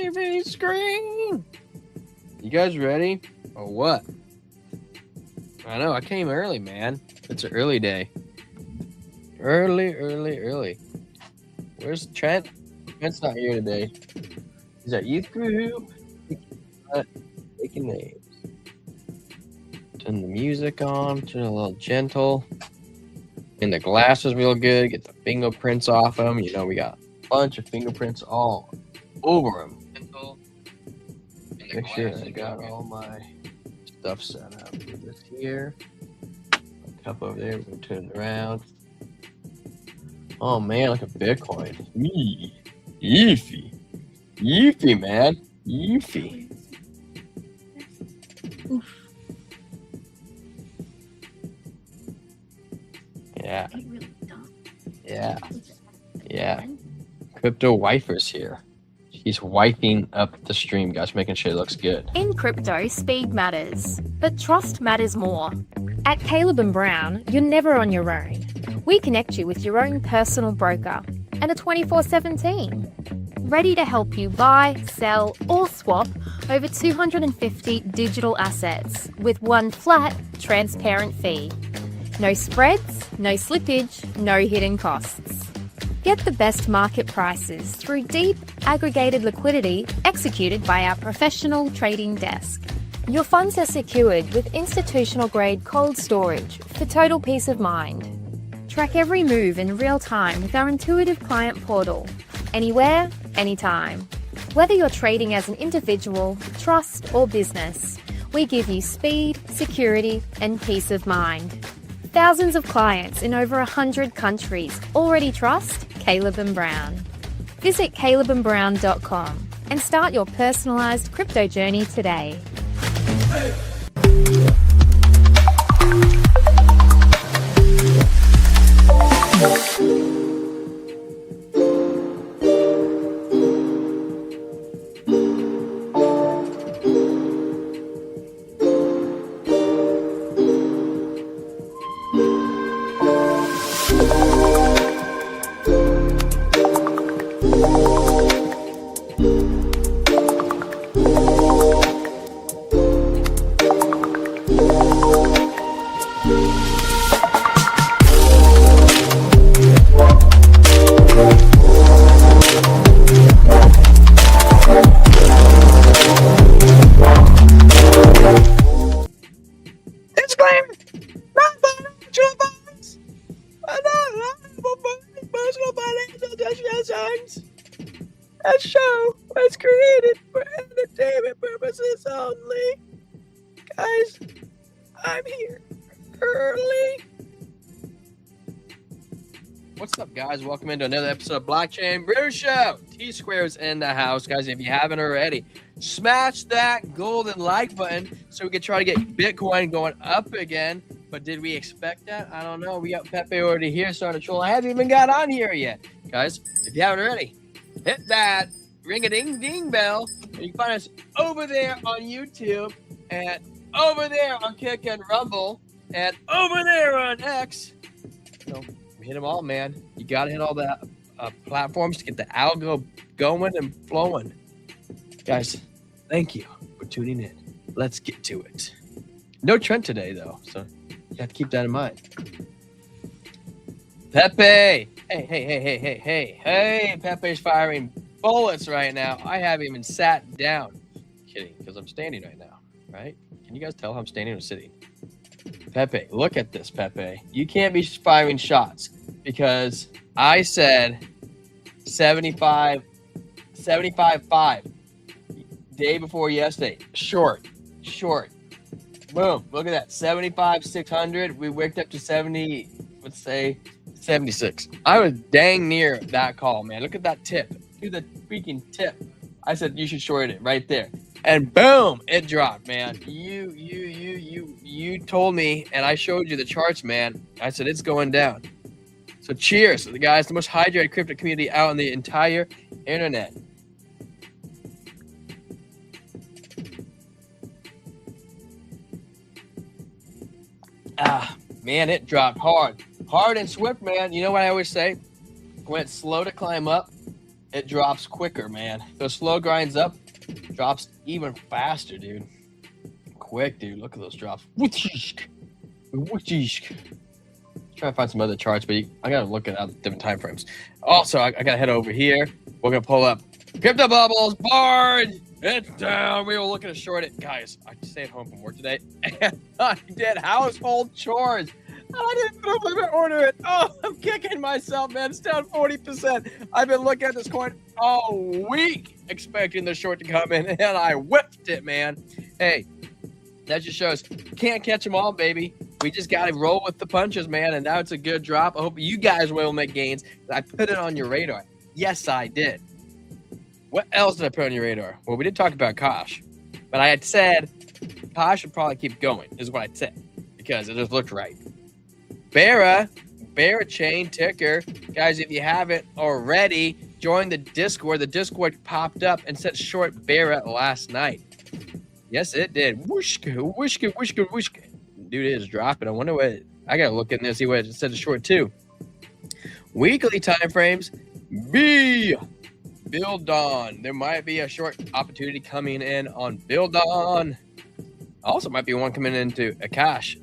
TV screen. You guys ready or what? I know I came early, man. It's an early day. Early. Where's Trent? Trent's not here today. He's at youth group. Taking names. Turn the music on. Turn it a little gentle. And the glasses real good. Get the fingerprints off them. You know we got a bunch of fingerprints all over them. Make sure I got all my stuff set up. Put this here. A cup over there. We're gonna turn it around. Oh man, look at Bitcoin. Yeefy, man. Yeefy. Yeah. Crypto wifer's here. She's wiping up the stream, guys, making sure it looks good. In crypto, speed matters, but trust matters more. At Caleb & Brown, you're never on your own. We connect you with your own personal broker and a 24/7 team, ready to help you buy, sell, or swap over 250 digital assets with one flat, transparent fee. No spreads, no slippage, no hidden costs. Get the best market prices through deep, aggregated liquidity executed by our professional trading desk. Your funds are secured with institutional-grade cold storage for total peace of mind. Track every move in real time with our intuitive client portal, anywhere, anytime. Whether you're trading as an individual, trust, or business, we give you speed, security, and peace of mind. Thousands of clients in over 100 countries already trust Caleb & Brown. Visit calebandbrown.com and start your personalized crypto journey today. That show was created for entertainment purposes only. Guys, I'm here early. What's up, guys? Welcome into another episode of Blockchain Brew Show. T-Square's in the house, guys. If you haven't already, smash that golden like button so we can try to get Bitcoin going up again. But did we expect that? I don't know. We got Pepe already here starting to troll. I haven't even got on here yet. Guys, if you haven't already, hit that ring-a-ding-ding bell. And you can find us over there on YouTube and over there on Kick and Rumble and over there on X. So hit them all, man. You got to hit all the platforms to get the algo going and flowing. Guys, thank you for tuning in. Let's get to it. No Trent today, though, so you have to keep that in mind. Pepe! Hey, Pepe's firing bullets right now. I haven't even sat down. Kidding, because I'm standing right now, right? Can you guys tell I'm standing or sitting? Pepe, look at this, Pepe. You can't be firing shots because I said 75.5 day before yesterday. Short. Boom, look at that. 75,600. We worked up to 70, let's say 76. I was dang near that call, man. Look at that tip. Do the freaking tip. I said you should short it right there. And boom, it dropped, man. You told me, and I showed you the charts, man. I said it's going down. So cheers, guys. The most hydrated crypto community out on the entire internet. Man, it dropped hard and swift, man. You know what I always say? Went slow to climb up, it drops quicker, man. Those slow grinds up, drops even faster, dude. Quick, dude. Look at those drops. Try to find some other charts, but I gotta look at different time frames. Also, I gotta head over here. We're gonna pull up Crypto Bubbles board. It's down. We were looking to short it, guys. I stayed home from work today, and I did household chores. I didn't know if I could order it. Oh, I'm kicking myself, man. It's down 40%. I've been looking at this coin all week, expecting the short to come in, and I whipped it, man. Hey, that just shows can't catch them all, baby. We just got to roll with the punches, man, and now it's a good drop. I hope you guys will make gains. I put it on your radar. Yes, I did. What else did I put on your radar? Well, we did talk about Kosh, but I had said Kosh would probably keep going, is what I said, because it just looked right. Bear chain ticker. Guys, if you haven't already, join the Discord. The Discord popped up and said short Bear last night. Yes, it did. Whooshka, whooshka, whooshka, whooshka. Dude, it is dropping. I wonder what, I got to look in there, see what it said short too. Weekly time frames. Build on. There might be a short opportunity coming in on Build on. Also might be one coming into Akash.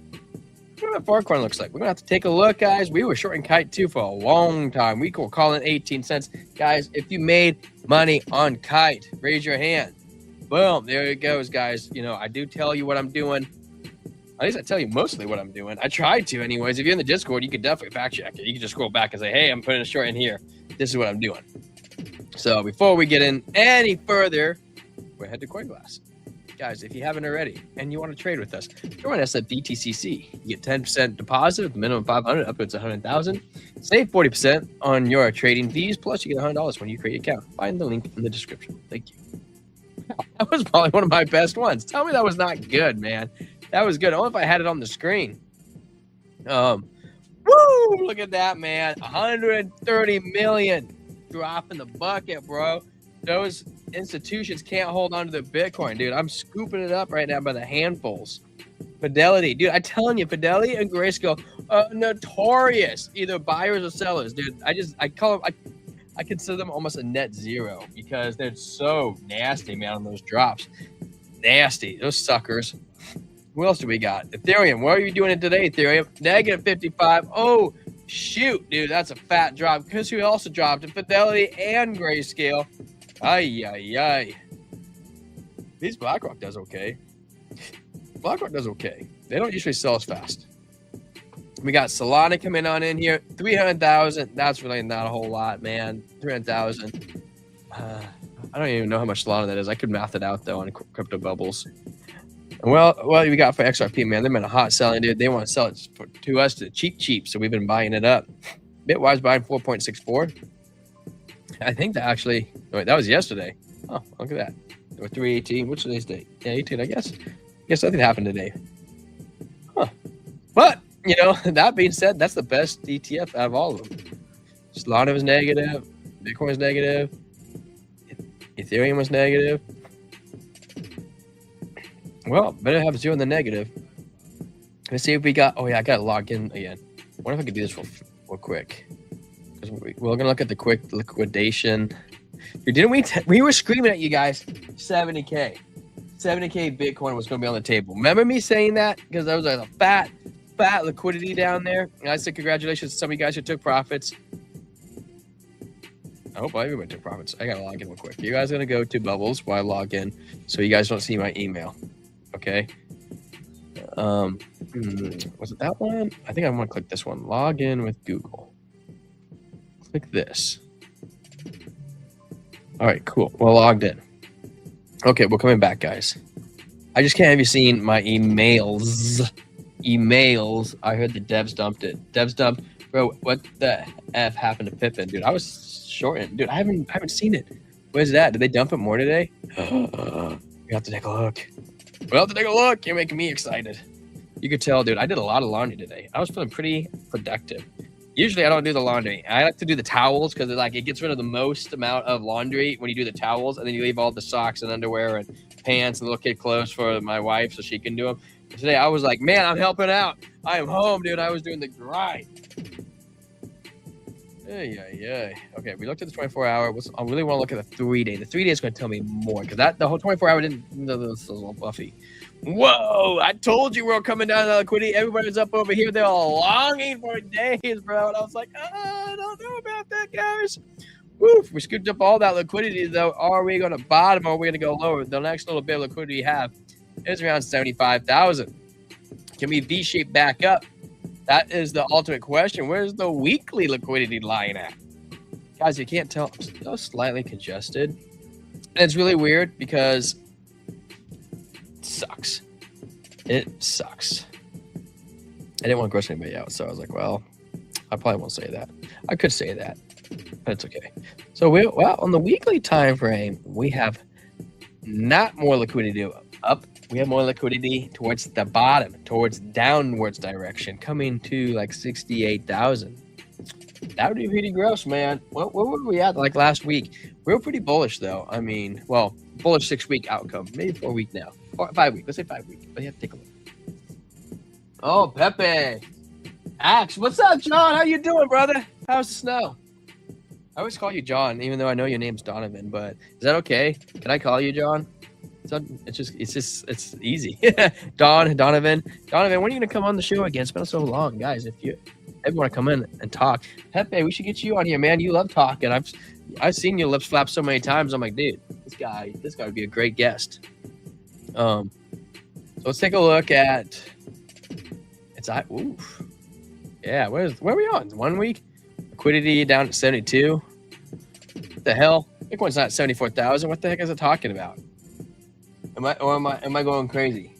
What that bar coin looks like. We're gonna have to take a look, guys. We were shorting Kite too for a long time. We were calling 18 cents. Guys, if you made money on Kite, raise your hand. Boom, there it goes, guys. You know, I do tell you what I'm doing. At least I tell you mostly what I'm doing. I tried to anyways. If you're in the Discord, you could definitely fact check it. You can just scroll back and say, hey, I'm putting a short in here. This is what I'm doing. So before we get in any further, we're head to CoinGlass. Guys, if you haven't already and you want to trade with us, join us at DTCC. You get 10% deposit with minimum 500 up to 100,000. Save 40% on your trading fees. Plus, you get $100 when you create an account. Find the link in the description. Thank you. That was probably one of my best ones. Tell me that was not good, man. That was good. Only if I had it on the screen. Woo! Look at that, man. 130 million. Drop in the bucket, bro. Those institutions can't hold on to the Bitcoin, dude. I'm scooping it up right now by the handfuls. Fidelity, dude. I'm telling you, Fidelity and Grayscale are notorious, either buyers or sellers, dude. I consider them almost a net zero because they're so nasty, man, on those drops. Nasty, those suckers. What else do we got? Ethereum. What are you doing today, Ethereum? Negative 55. Oh, shoot, dude. That's a fat drop. Because who also dropped it? Fidelity and Grayscale. Ay, ay, ay. At least BlackRock does okay. BlackRock does okay. They don't usually sell as fast. We got Solana coming on in here. 300,000. That's really not a whole lot, man. 300,000. I don't even know how much Solana that is. I could math it out, though, on Crypto Bubbles. Well, we got for XRP, man. They've been a hot selling, dude. They want to sell it to us to cheap, so we've been buying it up. Bitwise buying 4.64. I think that actually, wait, that was yesterday. Oh, look at that. Or 318. What's today's date? Yeah, 18, I guess. Guess nothing happened today. Huh. But, you know, that being said, that's the best ETF out of all of them. Solana was negative. Bitcoin was negative. Ethereum was negative. Well, better have zero in the negative. Let's see if we got. Oh yeah, I gotta log in again. I wonder if I could do this real quick. We're gonna look at the quick liquidation. Dude, didn't we were screaming at you guys 70K. 70K Bitcoin was gonna be on the table. Remember me saying that? Because there was like a fat liquidity down there. And I said congratulations to some of you guys who took profits. I hope everybody took profits. I gotta log in real quick. You guys are gonna go to Bubbles while I log in, so you guys don't see my email. Okay. Was it that one? I think I'm gonna click this one. Log in with Google. Click this. All right, cool. Well, logged in. Okay, we're coming back, guys. I just can't have you seen my emails. I heard the devs dumped it. Devs dumped. Bro, what the F happened to Pippin, dude? I was shorting. Dude, I haven't seen it. Where's that? Did they dump it more today? We have to take a look. Well, to take a look, you're making me excited. You could tell, dude, I did a lot of laundry today. I was feeling pretty productive. Usually, I don't do the laundry. I like to do the towels because it gets rid of the most amount of laundry when you do the towels, and then you leave all the socks and underwear and pants and little kid clothes for my wife so she can do them. Today, I was like, man, I'm helping out. I am home, dude. I was doing the grind. Yeah. Okay, we looked at the 24-hour. I really want to look at the 3-day. The 3-day is going to tell me more because the whole 24-hour didn't. This was a little buffy. Whoa! I told you we were coming down to liquidity. Everybody's up over here. They're all longing for days, bro. And I was like, I don't know about that, guys. Woof! We scooped up all that liquidity, though. Are we going to bottom or are we going to go lower? The next little bit of liquidity we have is around 75,000. Can we V-shape back up? That is the ultimate question. Where's the weekly liquidity lying at? Guys, you can't tell. I'm still slightly congested. And it's really weird because it sucks. It sucks. I didn't want to gross anybody out, so I was like, well, I probably won't say that. I could say that, but it's okay. So, on the weekly time frame, we have not more liquidity up. We have more liquidity towards the bottom, towards downwards direction, coming to like 68,000. That would be pretty gross, man. What were we at like last week? We were pretty bullish, though. I mean, well, bullish 6-week outcome, maybe 4 week now, or 5 week. Let's say 5 week. But you have to take a look. Oh, Pepe, Axe, what's up, John? How you doing, brother? How's the snow? I always call you John, even though I know your name's Donovan. But is that okay? Can I call you John? It's easy. Donovan, when are you gonna come on the show again? It's been so long, guys. If you ever want to come in and talk, Pepe, we should get you on here, man. You love talking. I've seen your lips flap so many times. I'm like, dude, this guy would be a great guest. So let's take a look at. Oof. Yeah, where are we on? 1 week liquidity down at 72. What the hell? Bitcoin's not 74,000. What the heck is it talking about? Am I going crazy?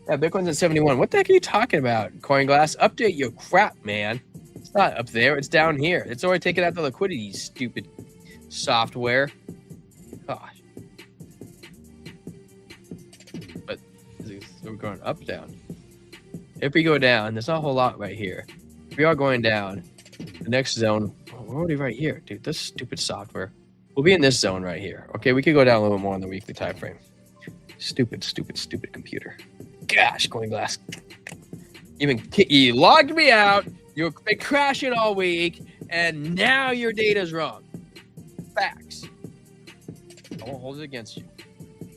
Yeah, Bitcoin's at 71. What the heck are you talking about? CoinGlass, update your crap, man. It's not up there. It's down here. It's already taken out the liquidity, you stupid software. Gosh. But we're going up, down. If we go down, there's not a whole lot right here. If we are going down, the next zone, we're already right here, dude. This stupid software. We'll be in this zone right here. Okay, we could go down a little more on the weekly time frame. Stupid computer. Gosh, CoinGlass. You logged me out. You've been crashing all week, and now your data's wrong. Facts. I won't hold it against you,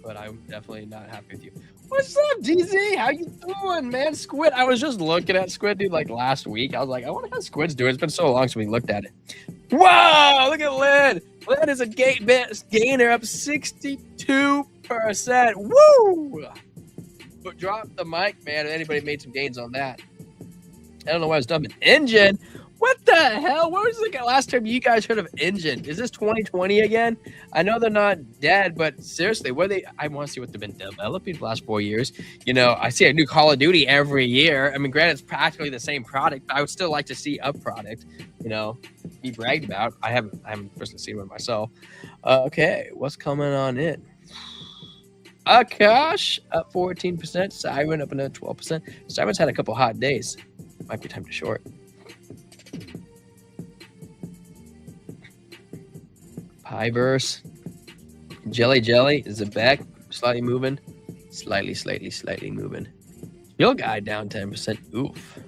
but I'm definitely not happy with you. What's up, DZ? How you doing, man? Squid. I was just looking at Squid, dude, like last week. I was like, I wonder how Squid's doing. It's been so long since we looked at it. Whoa! Look at Lynn. Lynn is a gainer up 62%. Woo! But drop the mic, man. If anybody made some gains on that. I don't know why I was dumping Engine. What the hell? What was the last time you guys heard of Engine? Is this 2020 again? I know they're not dead, but seriously, I want to see what they've been developing the last 4 years. You know, I see a new Call of Duty every year. I mean, granted, it's practically the same product, but I would still like to see a product, you know, be bragged about. I haven't personally seen one myself. Okay, what's coming on in? Akash up 14%. Siren up another 12%. Siren's had a couple hot days. Might be time to short. Piverse. Jelly is it back? Slightly moving. Slightly moving. Your guy down 10%. Oof.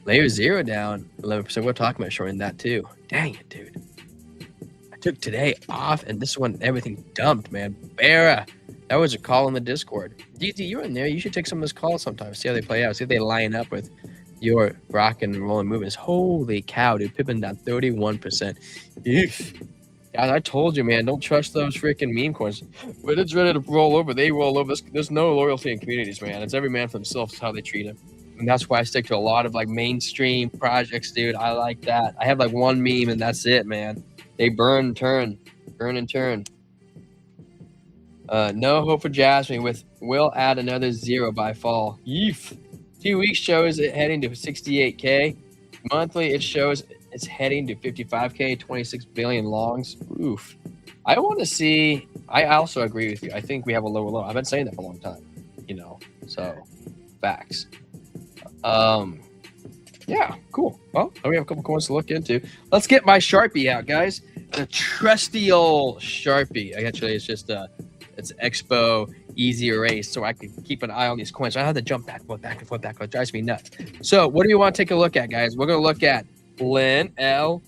Layer 0 down 11%. We're talking about shorting that too. Dang it, dude. I took today off, and this is when everything dumped, man. Barra. That was a call in the Discord. DZ, you're in there. You should take some of those calls sometime. See how they play out. See if they line up with your rock and rolling movements. Holy cow, dude. Pippin down 31%. Eesh. Guys, I told you, man, don't trust those freaking meme coins. When it's ready to roll over, they roll over. There's no loyalty in communities, man. It's every man for themselves how they treat it. And that's why I stick to a lot of like mainstream projects, dude. I like that. I have like one meme and that's it, man. They burn and turn. No hope for Jasmine will add another 0 by fall. Yeef. 2 weeks shows it heading to 68K. Monthly, it shows it's heading to 55K, 26 billion longs. Oof. I want to see. I also agree with you. I think we have a lower low. I've been saying that for a long time, you know. So, facts. Yeah, cool. Well, we have a couple coins to look into. Let's get my Sharpie out, guys. The trusty old Sharpie. Actually, it's just it's Expo easy erase so I can keep an eye on these coins. So I have to jump back and forth, back and forth, back and forth. It drives me nuts. So what do you want to take a look at, guys? We're going to look at Lyn, L-Y-N.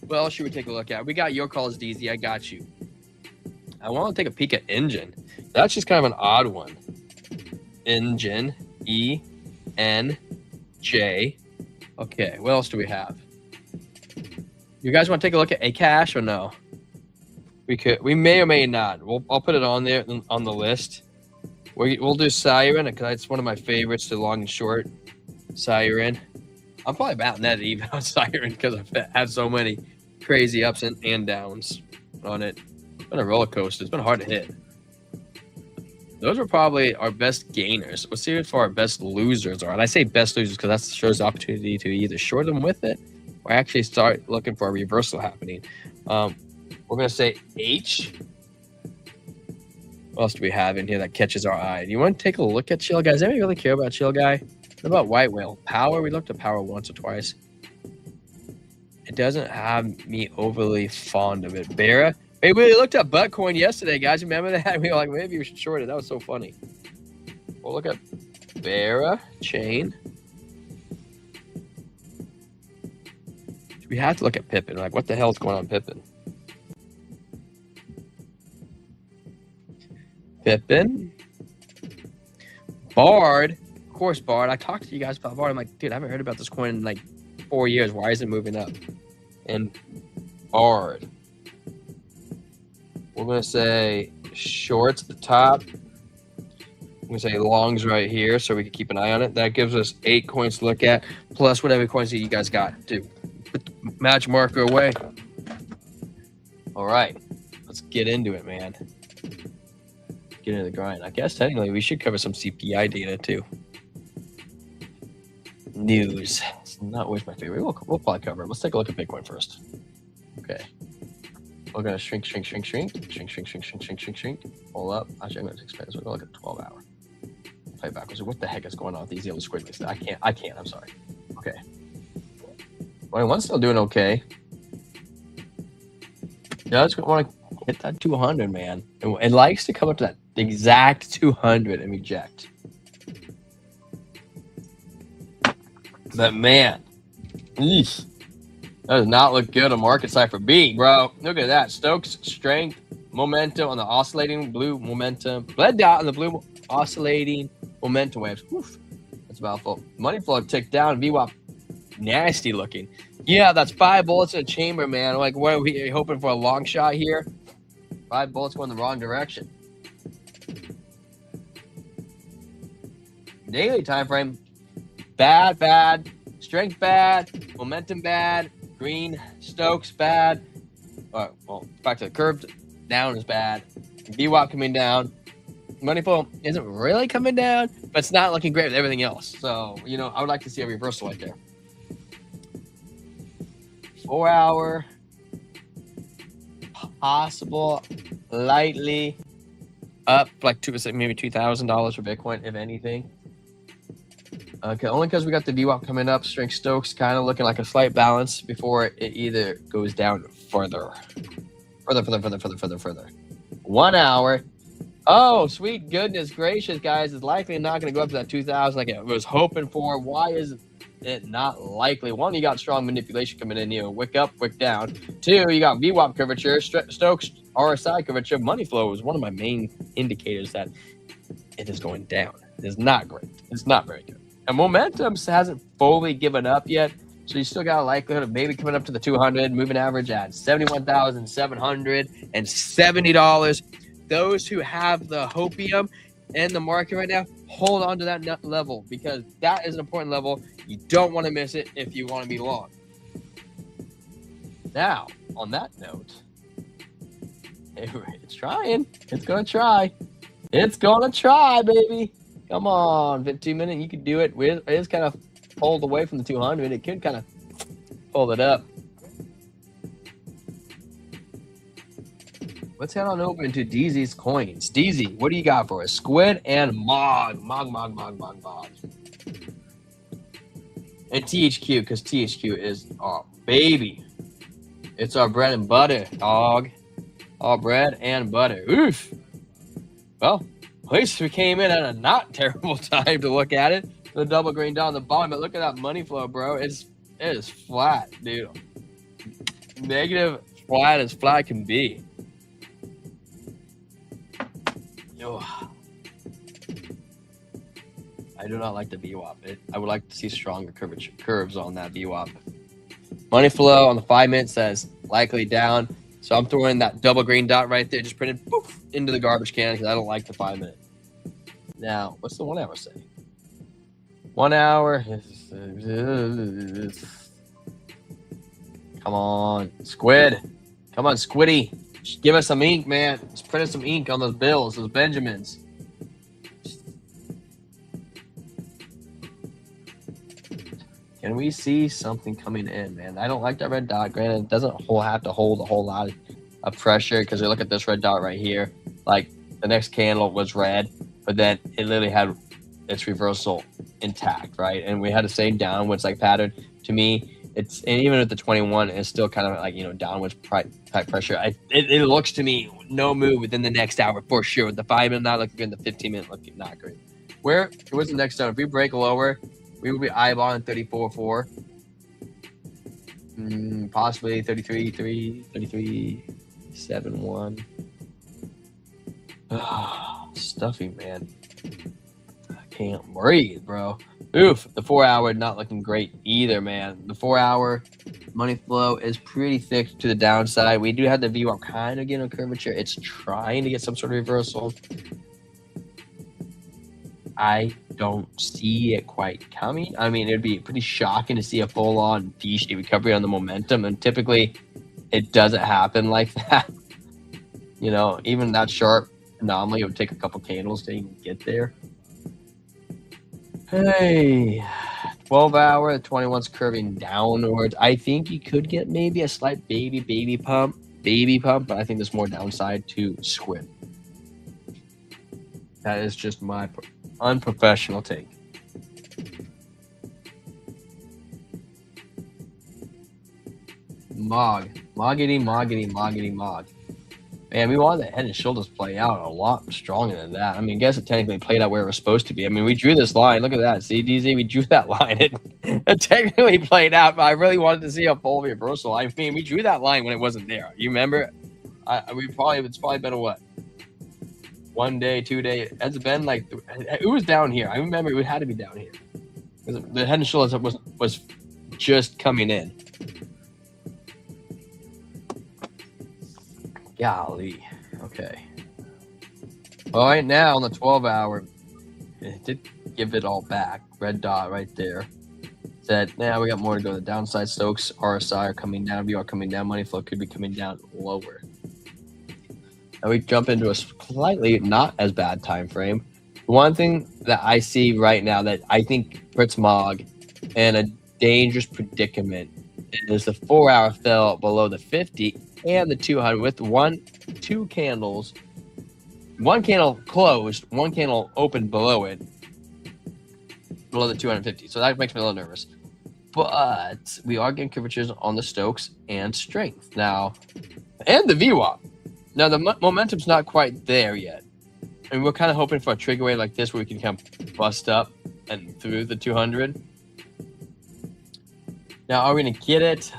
What else should we take a look at? We got your calls, DZ. I got you. I want to take a peek at Engine. That's just kind of an odd one. Engine, E-N-J. Okay, what else do we have? You guys want to take a look at Akash or no? We may or may not. I'll put it on there on the list. We'll do Siren because it's one of my favorites to long and short. Siren. I'm probably batting that even on Siren because I've had so many crazy ups and downs on it. It's been a roller coaster. It's been hard to hit. Those are probably our best gainers. Let's see what our best losers are. And I say best losers because that shows the opportunity to either short them with it or actually start looking for a reversal happening. We're going to say H. What else do we have in here that catches our eye? Do you want to take a look at Chill Guy? Does anybody really care about Chill Guy? What about White Whale? Power? We looked at Power once or twice. It doesn't have me overly fond of it. Bera? Hey, we looked at Buttcoin yesterday, guys. Remember that? We were like, maybe we should short it. That was so funny. We'll look at Bera Chain. We have to look at Pippin. Like, what the hell is going on, Pippin? Pippin. Bard. Of course, Bard. I talked to you guys about Bard. I'm like, dude, I haven't heard about this coin in like 4 years. Why is it moving up? And Bard. We're going to say shorts at the top. I'm going to say longs right here so we can keep an eye on it. That gives us 8 coins to look at, plus whatever coins that you guys got to put the match marker away. All right. Let's get into it, man. Get into the grind. I guess technically we should cover some CPI data too. News. It's not always my favorite. We'll probably cover it. Let's take a look at Bitcoin first. Okay. We're going to shrink. Pull up. Actually, I'm going to expand this. We're going to look at 12 hour. Play backwards. What the heck is going on with these yellow squigglies? I can't. I'm sorry. Okay. 21's still doing okay. Yeah, I just want to hit that 200, man. It likes to come up to that exact 200 and reject. But man, eesh, that does not look good on market side for B, bro. Look at that. Stokes strength, momentum on the oscillating blue momentum. Bled dot on the blue oscillating momentum waves. Oof. That's about full. Money flow ticked down. VWAP nasty looking. Yeah, that's 5 bullets in a chamber, man. Like, what are we hoping for? A long shot here? 5 bullets going the wrong direction. Daily time frame. Bad. Strength bad. Momentum bad. Green. Stokes bad. All right, well, back to the curve. Down is bad. VWAP coming down. Money flow isn't really coming down, but it's not looking great with everything else. So, I would like to see a reversal right there. 4 hour. Possible. Lightly up like maybe $2,000 for Bitcoin, if anything. Okay, only because we got the VWAP coming up. Strength Stokes kind of looking like a slight balance before it either goes down further. 1 hour. Oh, sweet goodness gracious, guys. It's likely not going to go up to that 2,000 like it was hoping for. Why is it not likely? 1, you got strong manipulation coming in here. Wick up, wick down. 2, you got VWAP curvature. Stokes RSI curvature. Money flow is one of my main indicators that it is going down. It is not great. It's not very good. And momentum hasn't fully given up yet, so you still got a likelihood of maybe coming up to the 200, moving average at $71,770. Those who have the hopium in the market right now, hold on to that level because that is an important level. You don't want to miss it if you want to be long. Now, on that note, it's trying. It's going to try. It's going to try, baby. Come on, 15 minutes, you can do it. It is kind of pulled away from the 200. It could kind of pull it up. Let's head on over into DZ's coins. DZ, what do you got for us? Squid and Mog. Mog. And THQ, because THQ is our baby. It's our bread and butter, dog. All bread and butter. Oof. Well, at least we came in at a not terrible time to look at it. The double green down the bottom, but look at that money flow, bro. It is flat, dude. Negative flat as flat can be. Oh. I do not like the VWAP. I would like to see stronger curves on that VWAP. Money flow on the 5 minute says likely down. So I'm throwing that double green dot right there, just printed poof, into the garbage can because I don't like the 5 minute. Now, what's the 1 hour say? 1 hour. Come on, Squid. Come on, Squiddy. Just give us some ink, man. Just print us some ink on those bills, those Benjamins. Can we see something coming in, man? I don't like that red dot. Granted, it doesn't have to hold a whole lot of pressure because you look at this red dot right here. Like, the next candle was red, but then it literally had its reversal intact, right? And we had the same downwards like pattern. To me, and even with the 21, it's still kind of like, downwards type pressure. It looks to me no move within the next hour for sure. With the 5 minute not looking good, the 15 minute looking not great. Where's the next zone? If we break lower, we will be eyeballing 34.4. Possibly 33.3, 33.71. Stuffy, man. I can't breathe, bro. Oof, the 4 hour not looking great either, man. The 4 hour money flow is pretty thick to the downside. We do have the VWAP kind of getting a curvature. It's trying to get some sort of reversal. I don't see it quite coming. I mean, it'd be pretty shocking to see a full-on V-shaped recovery on the momentum, and typically it doesn't happen like that. Even that sharp anomaly, it would take a couple candles to even get there. Hey, 12 hour, the 21's curving downwards. I think you could get maybe a slight baby pump, but I think there's more downside to Squid. That is just my unprofessional take. Moggity. Man, we wanted the head and shoulders play out a lot stronger than that. I mean, I guess it technically played out where it was supposed to be. I mean, we drew this line. Look at that. See, DZ, we drew that line. It technically played out, but I really wanted to see a full reversal. I mean, we drew that line when it wasn't there. You remember? It's probably been a what? 1 day, 2 day. Has it been like it was down here? I remember it had to be down here. The head and shoulders was just coming in. Golly. Okay. Well, right now on the 12 hour, it did give it all back. Red dot right there. Said, now we got more to go. The downside Stokes, RSI are coming down. VR coming down. Money flow could be coming down lower. Now we jump into a slightly not as bad time frame. One thing that I see right now that I think puts Mog in a dangerous predicament is the 4 hour fell below the 50 and the 200 with two candles. One candle closed, one candle opened below it, below the 250. So that makes me a little nervous. But we are getting curvatures on the Stokes and strength now, and the VWAP. Now the momentum's not quite there yet, and we're kind of hoping for a trigger wave like this where we can kind of bust up and through the 200. Now, are we gonna get it?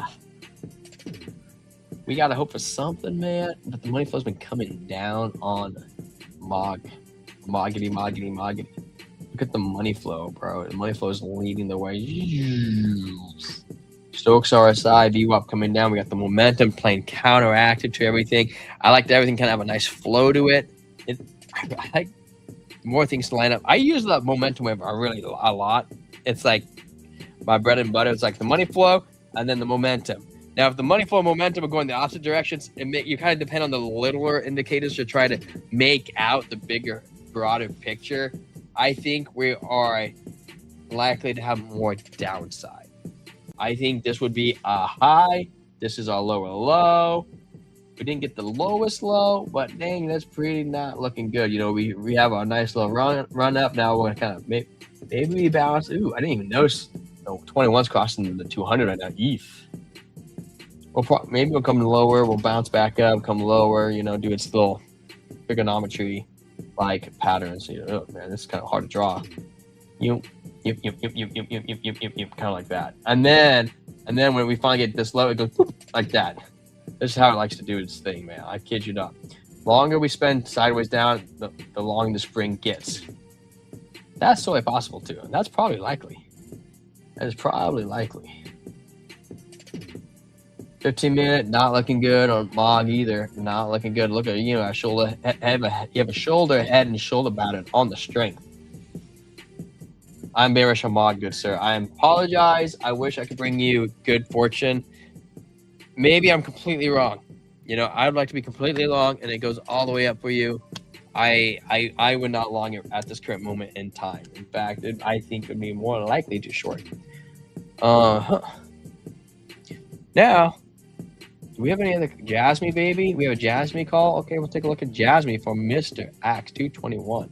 We gotta hope for something, man. But the money flow's been coming down on Moggity. Look at the money flow, bro. The money flow is leading the way. Stokes RSI, VWAP coming down. We got the momentum playing counteractive to everything. I like that everything kind of have a nice flow to it. I like more things to line up. I use the momentum wave really a lot. It's like my bread and butter. It's like the money flow and then the momentum. Now, if the money flow and momentum are going the opposite directions, you kind of depend on the littler indicators to try to make out the bigger, broader picture. I think we are likely to have more downside. I think this would be a high. This is our lower low. We didn't get the lowest low, but dang, that's pretty not looking good. We have our nice little run up. Now we're going to kind of maybe we balance. Ooh, I didn't even notice. 21's crossing the 200 right now. Eef. Maybe we'll come lower. We'll bounce back up, come lower. You know, do its little trigonometry like patterns. You know, oh, man, this is kind of hard to draw. Kind of like that. And then when we finally get this low, it goes like that. This is how it likes to do its thing, man. I kid you not. Longer we spend sideways down, the longer the spring gets. That's totally possible too. And that's probably likely. That is probably likely. 15-minute, not looking good on log either. Not looking good. Look at, you know, you have a shoulder, head, and shoulder pattern on the strength. I'm bearish on mod, good sir. I apologize. I wish I could bring you good fortune. Maybe I'm completely wrong. You know, I would like to be completely long, and it goes all the way up for you. I would not long it at this current moment in time. In fact, I think it would be more likely to short. Now, do we have any other Jasmine, baby? We have a Jasmine call. Okay, we'll take a look at Jasmine for Mr. Axe 221.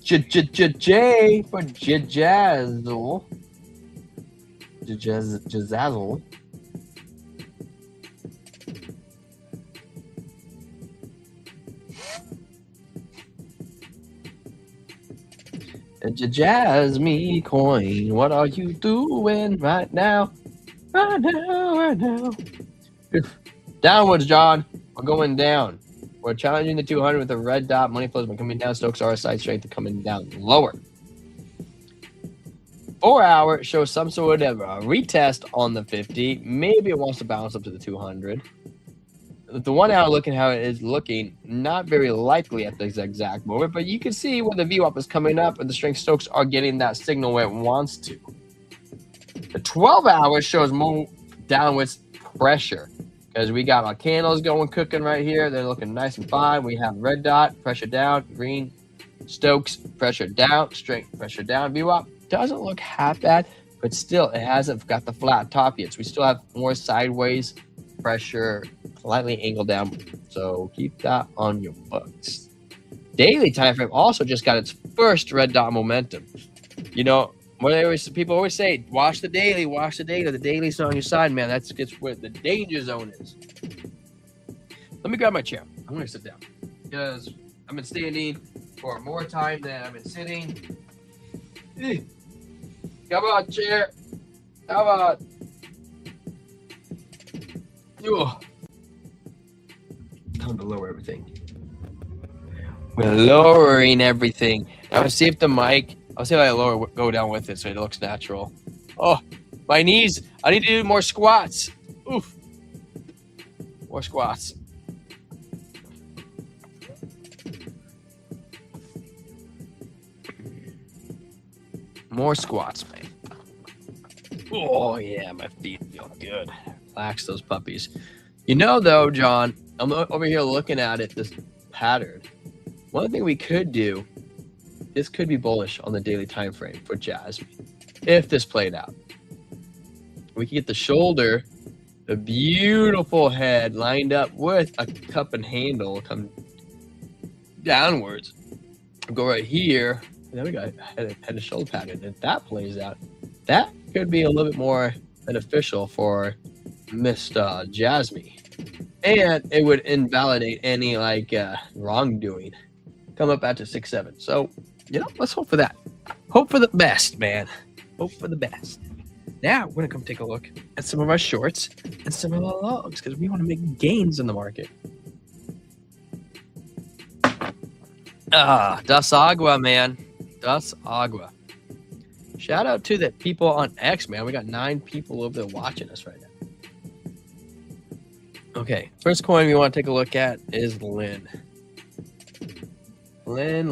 J for Jazzle. Jazzazzle. Jasmine coin, what are you doing right now? Right now. Downwards, John. We're going down. We're challenging the 200 with a red dot. Money flows been coming down. Stokes RSI strength coming down lower. 4 hour shows some sort of a retest on the 50. Maybe it wants to bounce up to the 200. The 1 hour looking how it is looking, not very likely at this exact moment, but you can see where the VWAP is coming up and the strength Stokes are getting that signal where it wants to. The 12 hour shows more downwards pressure because we got our candles going cooking right here. They're looking nice and fine. We have red dot, pressure down, green, Stokes, pressure down, strength, pressure down. VWAP doesn't look half bad, but still it hasn't got the flat top yet. So we still have more sideways pressure, slightly angled down. So keep that on your books. Daily time frame also just got its first red dot momentum. You know, people always say, watch the daily, watch the data. The daily's on your side, man. That's where the danger zone is. Let me grab my chair. I'm going to sit down because I've been standing for more time than I've been sitting. Come on, chair. Come on. Time to lower everything. We're lowering everything. Now let's see if the mic. I'll see if I go down with it so it looks natural. Oh, my knees. I need to do more squats. Oof. More squats. More squats, man. Oh, yeah, my feet feel good. Relax those puppies. You know, though, John, I'm over here looking at it, this pattern. One thing we could do, this could be bullish on the daily time frame for Jasmine. If this played out, we could get the shoulder, the beautiful head lined up with a cup and handle come downwards. Go right here. And then we got head and shoulder pattern. If that plays out, that could be a little bit more beneficial for Miss Jasmine. And it would invalidate any wrongdoing. Come up out to 6-7. So, you know, let's hope for that. Hope for the best, man. Hope for the best. Now we're gonna come take a look at some of our shorts and some of our longs because we want to make gains in the market. Das Agua, man. Das Agua. Shout out to the people on X, man. We got 9 people over there watching us right now. Okay, first coin we want to take a look at is Lin. Lin.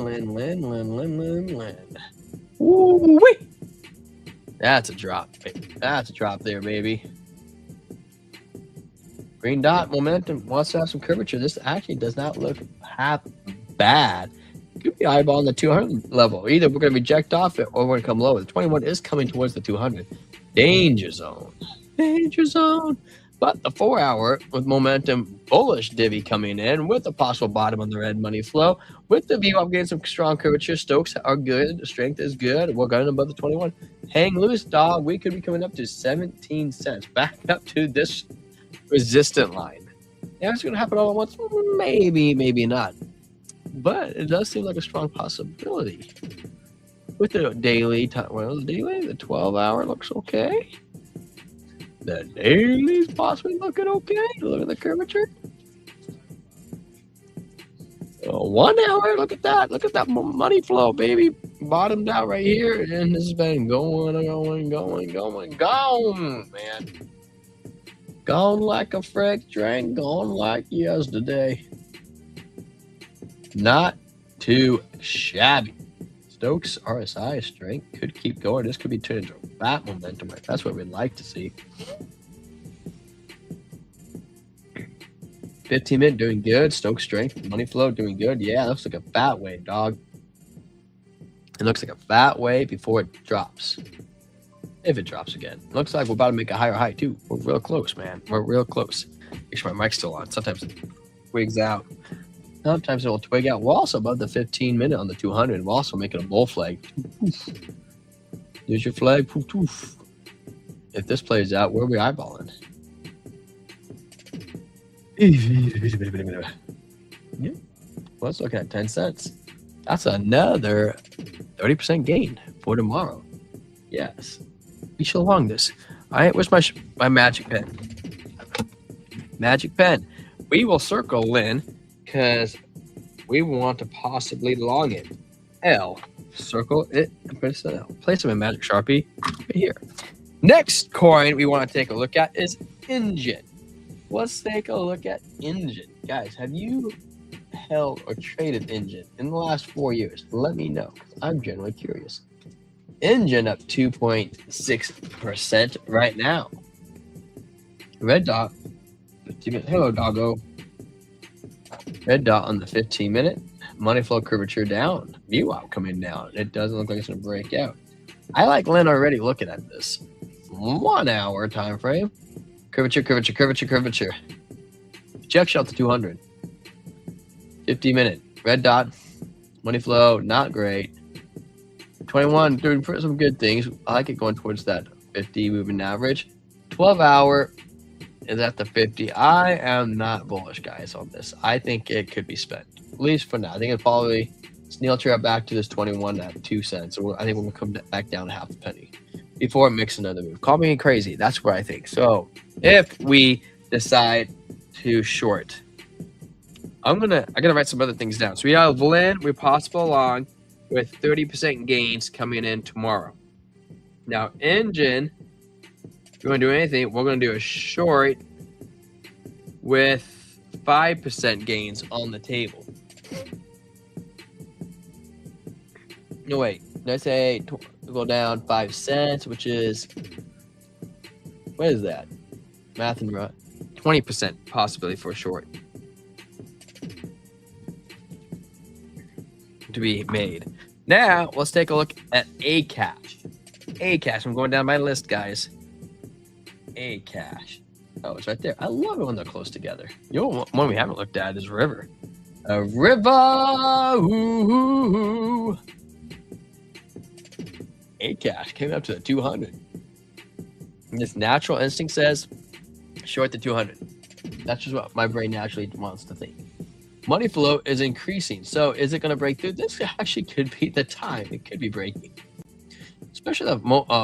Woo-wee! That's a drop. That's a drop there, baby. Green dot momentum wants to have some curvature. This actually does not look half bad. Could be eyeballing the 200 level. Either we're going to reject off it or we're going to come lower. The 21 is coming towards the 200. Danger zone. Danger zone. But the 4 hour with momentum bullish divvy coming in with a possible bottom on the red money flow. With the VWAP getting some strong curvature. Stokes are good. The strength is good. We're going above the 21. Hang loose, dog. We could be coming up to 17 cents. Back up to this resistant line. Yeah, it's going to happen all at once. Maybe, maybe not. But it does seem like a strong possibility. With the daily time, well, the daily, the 12-hour looks okay. The daily's possibly looking okay. Look at the curvature. 1 hour, look at that. Look at that money flow, baby. Bottomed out right here. And this has been going, man. Gone like a freight train, gone like yesterday. Not too shabby. Stokes RSI strength could keep going. This could be turned into fat momentum. That's what we'd like to see. 15-minute doing good. Stokes strength, money flow doing good. Yeah, looks like a fat wave, dog. It looks like a fat wave before it drops. If it drops again. Looks like we're about to make a higher high too. We're real close, man. We're real close. Make sure my mic's still on. Sometimes it twigs out. Sometimes it will twig out. We're also above the 15-minute on the 200. We're also making a bull flag. There's your flag. If this plays out, where are we eyeballing? Yeah. Well, let's look at 10 cents. That's another 30% gain for tomorrow. Yes. We shall long this. All right. Where's my magic pen? Magic pen. We will circle Lynn because we want to possibly long it. L. Circle it and place an L. Place them in Magic Sharpie right here. Next coin we want to take a look at is Engine. Let's take a look at Engine. Guys, have you held or traded Engine in the last 4 years? Let me know, because I'm generally curious. Engine up 2.6% right now. Red dot. Hello, doggo. Red dot on the 15-minute. Money flow curvature down. VWAP coming down. It doesn't look like it's going to break out. I like Lynn already looking at this. 1 hour time frame. Curvature. Check shot to 200. 50-minute. Red dot. Money flow. Not great. 21 doing some good things. I like it going towards that 50 moving average. 12-hour is at the 50. I am not bullish, guys, on this. I think it could be spent, at least for now. I think it'll probably snail trail back to this 21 at 2 cents. So I think we're going to come back down to half a penny before it makes another move. Call me crazy. That's where I think. So if we decide to short, I gotta write some other things down. So we have Lynn, we're possible long with 30% gains coming in tomorrow. Now, Engine, if you want to do anything, we're going to do a short with 5% gains on the table. No, wait. Did I say go down 5 cents, which is, what is that? Math and 20% possibility for a short to be made. Now, let's take a look at A-Cash. A-Cash, I'm going down my list, guys. A-Cash. Oh, it's right there. I love it when they're close together. You know, one we haven't looked at is River. River. Ooh. A-Cash came up to the 200. And this natural instinct says short the 200. That's just what my brain naturally wants to think. Money flow is increasing. So is it going to break through? This actually could be the time. It could be breaking. Especially the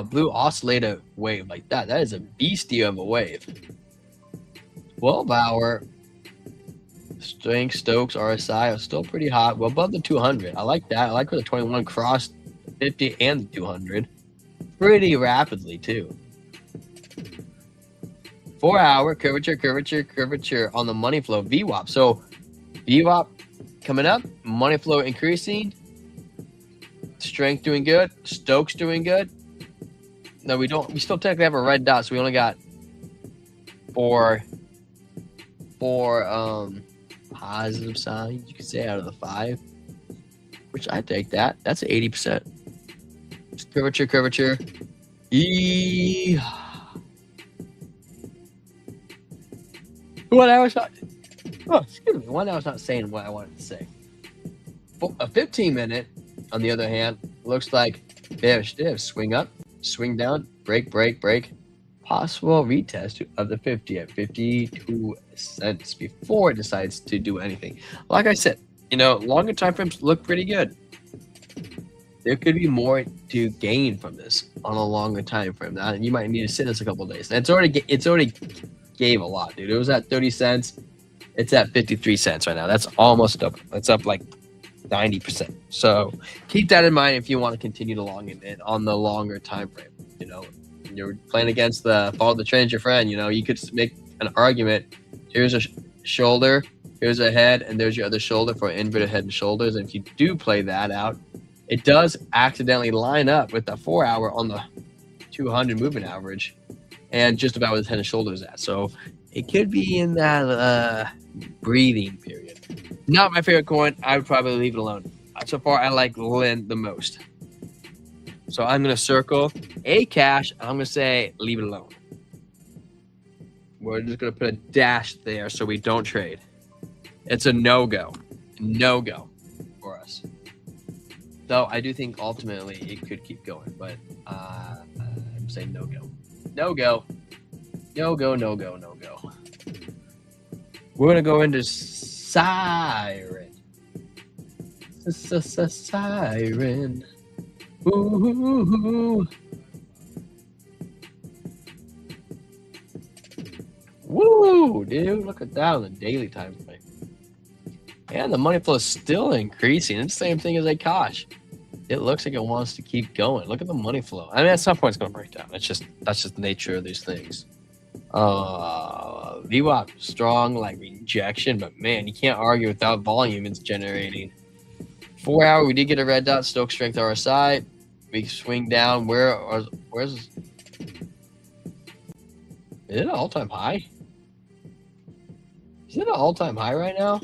blue oscillator wave like that. That is a beastie of a wave. 12-hour strength Stokes RSI are still pretty hot. Well above the 200. I like that. I like where the 21 crossed 50 and the 200 pretty rapidly too. 4-hour curvature on the money flow VWAP. So VWAP coming up, money flow increasing, strength doing good, Stokes doing good. No, we still technically have a red dot, so we only got four positive signs, you could say, out of the 5, which I take that. That's 80%. Curvature. 1 hour's not. Oh, excuse me. 1 hour's not saying what I wanted to say. A 15-minute, on the other hand, looks like they have swing up, swing down, break, possible retest of the 50 at 52 cents before it decides to do anything. Like I said, longer time frames look pretty good. There could be more to gain from this on a longer time frame. Now, you might need to sit this a couple of days. And it's already gave a lot, dude. It was at 30 cents. It's at 53 cents right now. That's almost up. It's up like 90%. So keep that in mind if you want to continue to long it on the longer time frame. You're playing against the follow the trend, your friend. You could make an argument. Here's a shoulder, here's a head, and there's your other shoulder for inverted head and shoulders. And if you do play that out, it does accidentally line up with the 4 hour on the 200 moving average, and just about where the head and shoulders at. So it could be in that breathing period. Not my favorite coin. I would probably leave it alone. So far, I like Lin the most. So I'm going to circle a cash. I'm going to say leave it alone. We're just going to put a dash there so we don't trade. It's a no-go. No-go for us. So I do think ultimately it could keep going, but I'm saying no-go. No-go. No-go, no-go, no-go. We're going to go into Siren. Siren. Ooh. Woo, dude. Look at that on the daily time frame. And the money flow is still increasing. It's the same thing as Akash. It looks like it wants to keep going. Look at the money flow. I mean, at some point it's going to break down. That's just the nature of these things. VWAP strong like rejection, but man, you can't argue without volume it's generating. 4 hour, we did get a red dot, Stoke strength RSI. We swing down. Where's is it an all-time high? Is it an all-time high right now?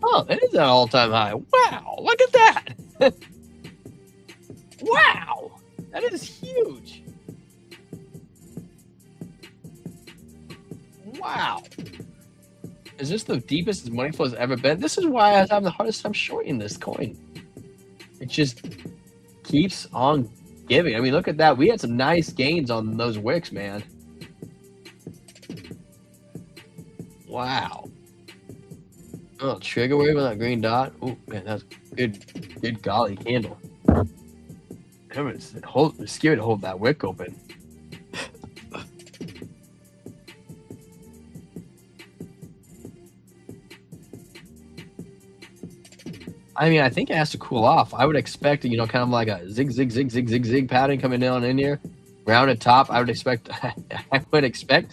Oh, it is an all-time high. Wow, look at that. Wow, that is huge. Wow. Is this the deepest this money flow has ever been? This is why I was having the hardest time shorting this coin. It just keeps on giving. I mean, look at that. We had some nice gains on those wicks, man. Wow. Oh, trigger wave on that green dot. Oh, man, that's good golly candle. It's scary to hold that wick open. I mean, I think it has to cool off. I would expect, kind of like a zig pattern coming down in here. Rounded top, I would expect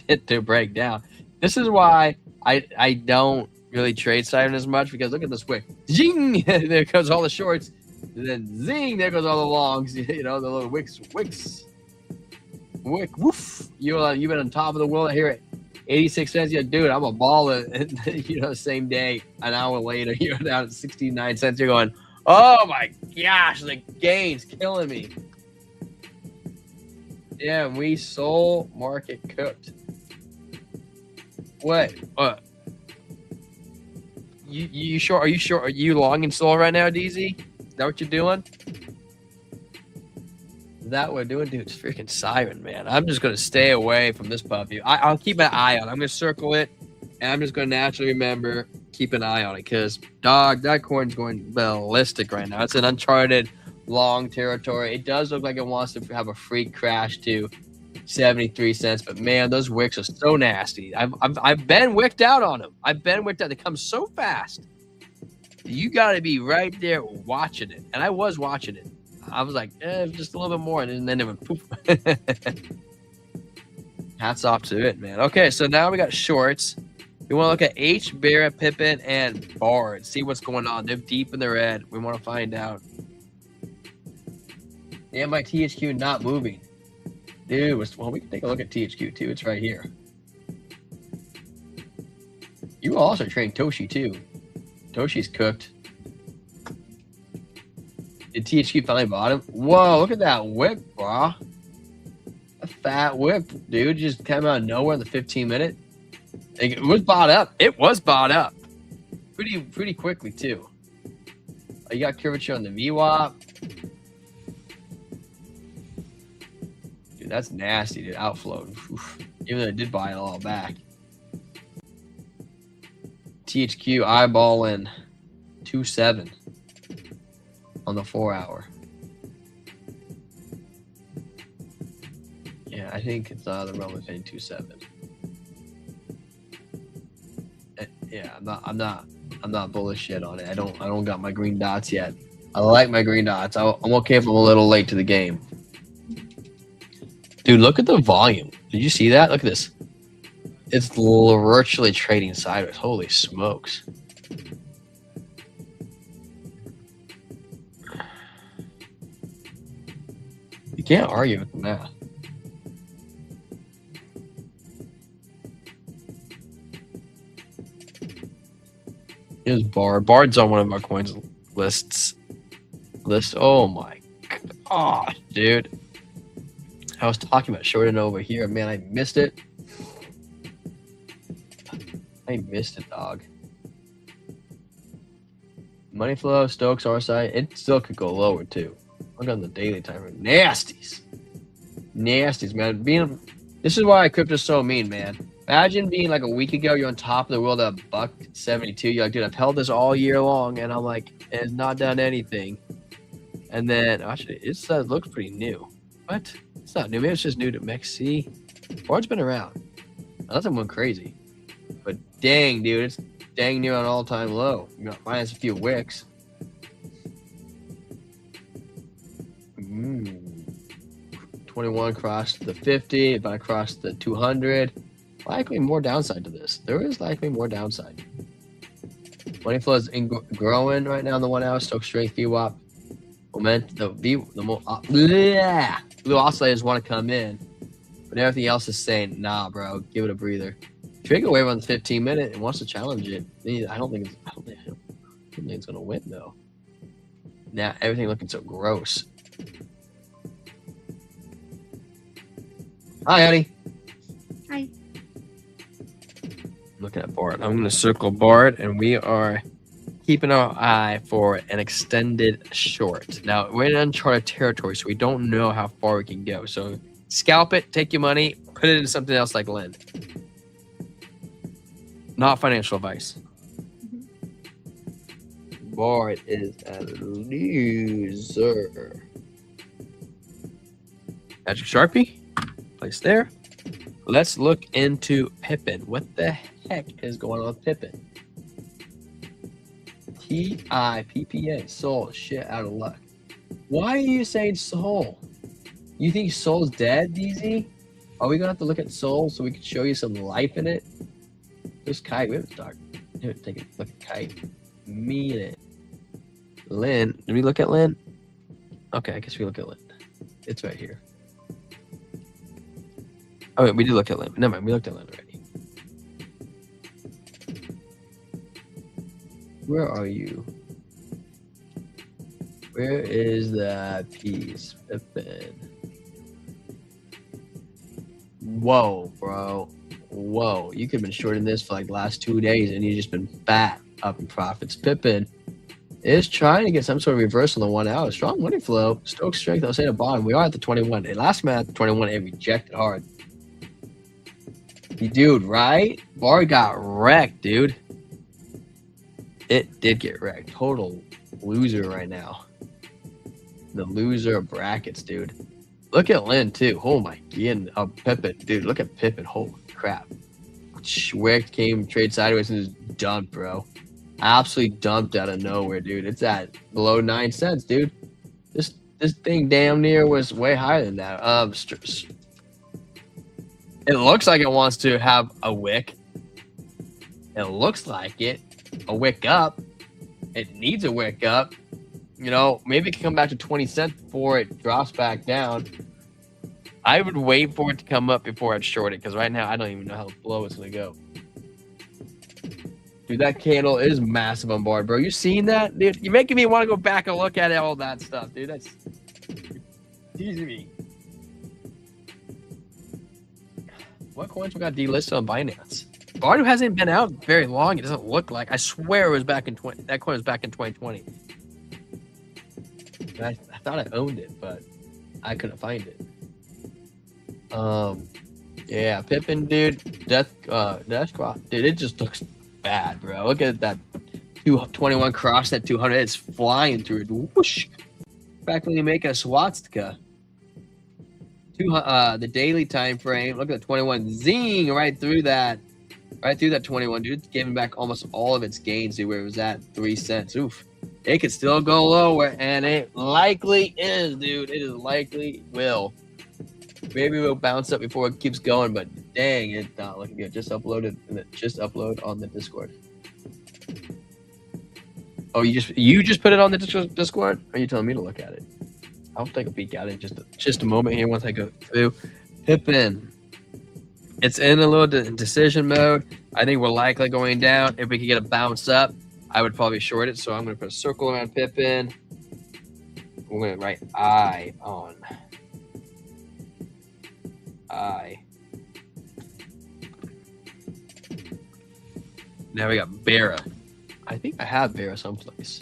it to break down. This is why I don't really trade Siren as much, because look at this wick. Zing! There goes all the shorts. And then zing, there goes all the longs. The little wicks. Wick, woof. You've been on top of the world here at 86 cents. Yeah, dude, I'm a baller. And, same day, an hour later, you're down at 69 cents. You're going, oh my gosh, the gain's killing me. Yeah, we soul market cooked. What? You short? Are you short? Are you long and soul right now, DZ? Is that what you're doing? Is that what we're doing? Dude, it's freaking Siren, man. I'm just going to stay away from this puppy. I'll keep an eye on it. I'm going to circle it, and I'm just going to naturally remember, keep an eye on it, because, dog, that coin's going ballistic right now. It's an uncharted long territory. It does look like it wants to have a freak crash to 73 cents, but, man, those wicks are so nasty. I've been wicked out on them. I've been wicked out. They come so fast. You got to be right there watching it, and I was watching it. I was like, just a little bit more, and then it went poof. Hats off to it, man. Okay, so now we got shorts. We want to look at H, Barrett, Pippin, and Bard. See what's going on. They're deep in the red. We want to find out. Yeah, my THQ not moving. Dude, well, we can take a look at THQ too. It's right here. You also trained Toshi too. Toshi's cooked. Did THQ finally bottom? Whoa, look at that whip, bro. A fat whip, dude. Just came out of nowhere in the 15-minute. It was bought up. It was bought up. Pretty quickly, too. You got curvature on the VWAP. Dude, That's nasty, dude. Outflow. Oof. Even though it did buy it all back. THQ eyeballing 2.7 on the 4 hour. Yeah, I think it's the realm of paying 2.7. Yeah, I'm not bullish yet on it. I don't got my green dots yet. I like my green dots. I'm okay if I'm a little late to the game. Dude, look at the volume. Did you see that? Look at this. It's virtually trading sideways. Holy smokes. You can't argue with the math. Here's Bard. Bard's on one of our coins lists. Oh my gosh, dude. I was talking about shorting over here. Man, I missed it. I missed it, dog. Money flow, Stokes, our side. It still could go lower too. Look on the daily timer. Nasties. Nasties, man. This is why crypto's so mean, man. Imagine being like a week ago, you're on top of the world at $1.72. You're like, dude, I've held this all year long, and I'm like, it's not done anything. And then actually, it looks pretty new. What? It's not new. Maybe it's just new to Mexi. Bard's been around. Nothing went crazy. But dang, dude, it's dang near an all-time low. You got minus a few wicks. 21 crossed the 50. If I crossed the 200, likely more downside to this. There is likely more downside. Money flow is growing right now in the 1 hour. Stoke strength VWAP. Momentum. Blue oscillators want to come in, but everything else is saying, nah, bro, give it a breather. Trigger wave on the 15-minute and wants to challenge it. I don't think it's gonna win though. Now everything looking so gross. Hi, honey. Hi. Looking at Bart. I'm gonna circle Bart, and we are keeping our eye for an extended short. Now we're in uncharted territory, so we don't know how far we can go. So scalp it, take your money, put it into something else like Lend. Not financial advice. Bart is a loser. Magic Sharpie, place there. Let's look into Pippin. What the heck is going on with Pippin? TIPPA, Soul, shit out of luck. Why are you saying Soul? You think Soul's dead, DZ? Are we gonna have to look at Soul so we can show you some life in it? This Kite, we haven't started. Take a look at Kite. Mean it. Lynn, did we look at Lynn? Okay, I guess we look at Lynn. It's right here. Oh, wait, we did look at Lynn. Never mind, we looked at Lynn already. Where are you? Where is that piece? Pippin. Whoa, bro. Whoa. You could have been shorting this for like the last 2 days and you've just been fat up in profits. Pippin is trying to get some sort of reversal in the 1 hour. Strong money flow. Stoke strength. I'll say the bottom. We are at the 21. It last man at the 21 and rejected hard. Dude, right? Bar got wrecked, dude. It did get wrecked. Total loser right now. The loser brackets, dude. Look at Lynn, too. Oh, my God. Pippin. Dude, look at Pippin. Holy crap. Schwick came, trade sideways, and just dumped, bro. Absolutely dumped out of nowhere, dude. It's at below 9 cents, dude. This thing damn near was way higher than that. It looks like it wants to have a wick. It looks like it. A wick up. It needs a wick up. You know, maybe it can come back to 20 cents before it drops back down. I would wait for it to come up before I'd short it, because right now I don't even know how low it's going to go. Dude, that candle is massive on board, bro. You seen that? Dude, you're making me want to go back and look at it, all that stuff, dude. That's teasing me. What coins we got delisted on Binance? Bardu hasn't been out very long. It doesn't look like. I swear it was back in that coin was back in 2020. I thought I owned it, but I couldn't find it. Yeah, Pippin, dude, Death Cross, dude, it just looks bad, bro. Look at that 221 cross, that 200, it's flying through it. Whoosh. Practically make a swastika. The daily time frame, look at the 21, zing, right through that 21, dude. It's giving back almost all of its gains to where it was at 3 cents. Oof. It could still go lower, and it likely is, dude. It is likely will. Maybe we'll bounce up before it keeps going, but dang, it's not looking good. Just upload on the Discord. Oh, you just put it on the Discord? Or are you telling me to look at it? I'll take a peek at it just a moment here once I go through. Pippin. It's in a little decision mode. I think we're likely going down. If we could get a bounce up, I would probably short it. So I'm going to put a circle around Pippin. We're going to write I on. I. Now we got Bera. I think I have Bera someplace.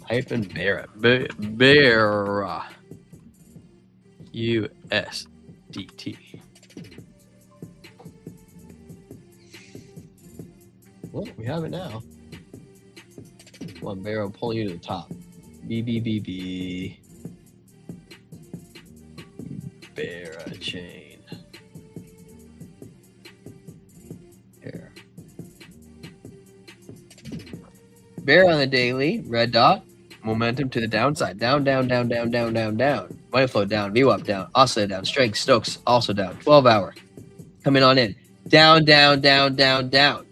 Type in Bera. Bera. USDT. Well, we have it now. Come on, Bera, pulling you to the top. BBBB. Bera chain. Here. Bear on the daily, red dot, momentum to the downside. Down, down, down, down, down, down, down. Money flow down, VWAP down, oscillator down, strength, Stokes also down. 12 hour. Coming on in. Down, down, down, down, down.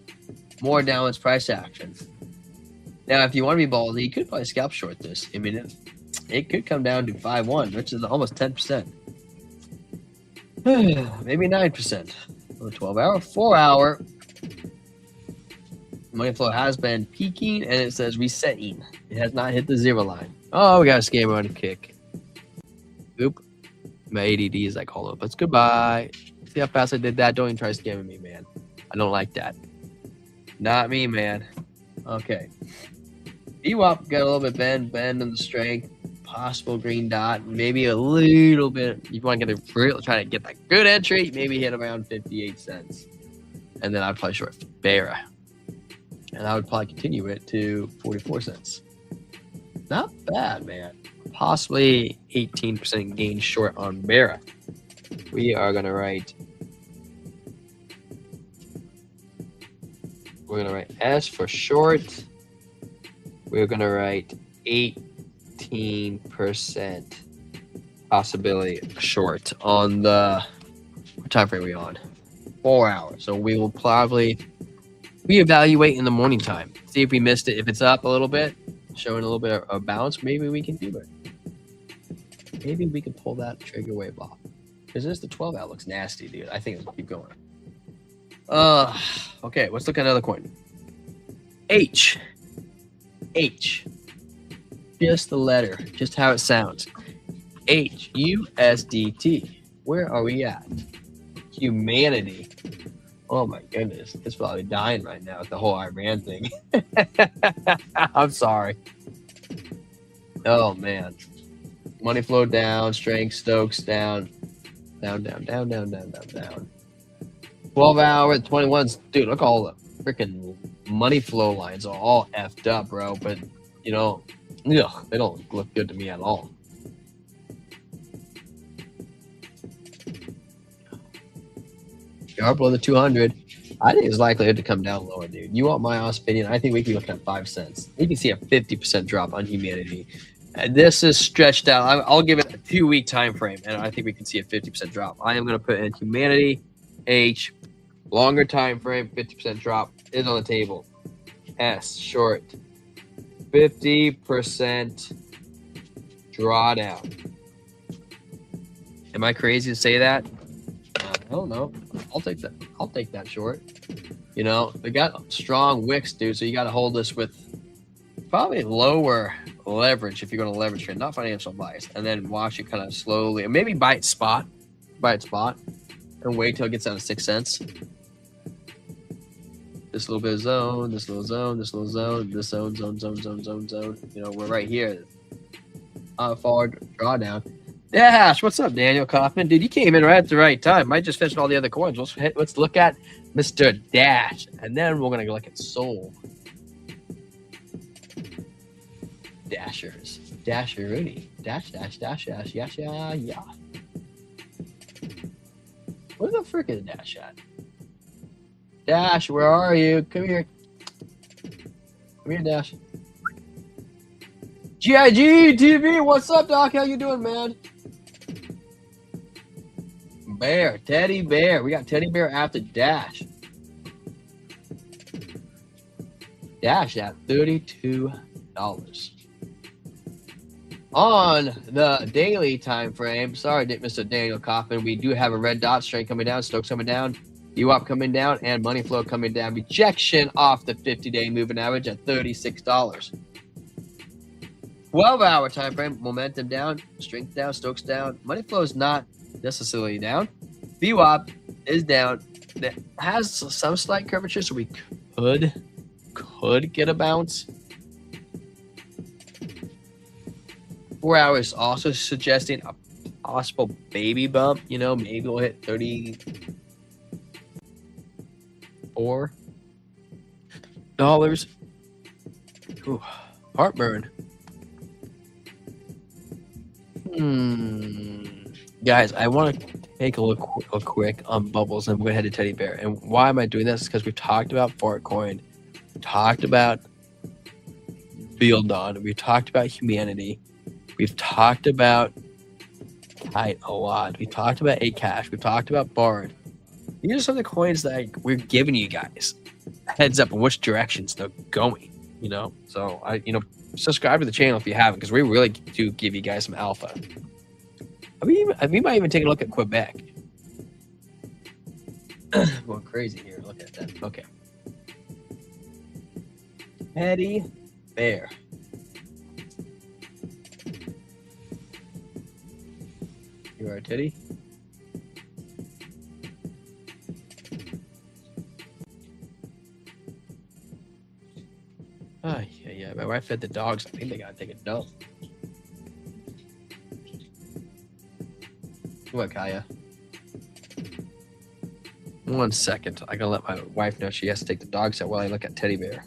More downwards price action. Now, if you want to be ballsy, you could probably scalp short this. I mean, it could come down to 5-1, which is almost 10%. Maybe 9%. On the 12 hour, 4 hour. Money flow has been peaking and it says resetting. It has not hit the 0 line. Oh, we got a scammer on a kick. Oop. My ADD is like all up. Let's goodbye. See how fast I did that? Don't even try scamming me, man. I don't like that. Not me, man. Okay. VWAP got a little bit bend in the strength. Possible green dot. Maybe a little bit. You want to get try to get that good entry. Maybe hit around 58 cents. And then I'd play short Bera. And I would probably continue it to 44 cents. Not bad, man. Possibly 18% gain short on Bera. We are going to write. We're going to write S for short. We're going to write 18% possibility short on the. What time frame are we on? 4 hours. So we will probably reevaluate in the morning time. See if we missed it. If it's up a little bit, showing a little bit of bounce, maybe we can do it. Maybe we can pull that trigger wave off. Because this the 12 hour looks nasty, dude. I think it'll keep going. Okay, let's look at another coin. H. Just the letter, just how it sounds. HUSDT. Where are we at? Humanity. Oh my goodness, it's probably dying right now with the whole Iran thing. I'm sorry. Oh man. Money flow down, strength, Stokes down. Down. 12 hour, 21s. Dude, look all the freaking money flow lines are all effed up, bro. But, you know, ugh, they don't look good to me at all. Sharp below the 200. I think it's likely to come down lower, dude. You want my honest opinion? I think we can look at 5 cents. You can see a 50% drop on humanity. And this is stretched out. I'll give it a 2-week time frame, and I think we can see a 50% drop. I am going to put in humanity, H, longer time frame, 50% drop is on the table. S, short, 50% drawdown. Am I crazy to say that? I don't know. I'll take that. I'll take that short. You know, they got strong wicks, dude. So you got to hold this with probably lower leverage if you're going to leverage trade, not financial bias, and then watch it kind of slowly, or maybe buy it spot, and wait till it gets down to 6 cents. This little bit of zone, this little zone, this little zone, this zone. You know, we're right here. Forward drawdown. Dash, what's up, Daniel Kaufman? Dude, you came in right at the right time. I just finished all the other coins. Let's look at Mr. Dash, and then we're gonna go look at Soul. Dashers, Dasherini, dash, yeah. Where the frick is Dash at? Dash, where are you? Come here. Come here, Dash. GIG TV, what's up, Doc? How you doing, man? Bear, Teddy Bear. We got Teddy Bear after Dash. Dash at $32. On the daily time frame, sorry, Mr. Daniel Kaufman, we do have a red dot, strength coming down, Stokes coming down, UOP coming down, and money flow coming down. Rejection off the 50-day moving average at $36. 12-hour time frame, momentum down, strength down, Stokes down. Money flow is not necessarily down. VWAP is down. It has some slight curvature, so we could get a bounce. 4 hours also suggesting a possible baby bump. You know, maybe we'll hit $34. Ooh, heartburn. Guys, I want to take a look quick on bubbles and we're going to head to Teddy Bear. And why am I doing this? Because we've talked about Fortcoin, we've talked about Build On, we've talked about Humanity, we've talked about Kite a lot, we've talked about Acash, we've talked about Bard. These are some of the coins that we're giving you guys heads up on which directions they're going, you know? So, subscribe to the channel if you haven't, because we really do give you guys some alpha. We might even take a look at Quebec. Going crazy here. Look at that. Okay. Teddy Bear. You are Teddy. Yeah. My wife fed the dogs. I think they gotta take a dump. What, Kaya? 1 second. I gotta let my wife know she has to take the dogs out while I look at Teddy Bear.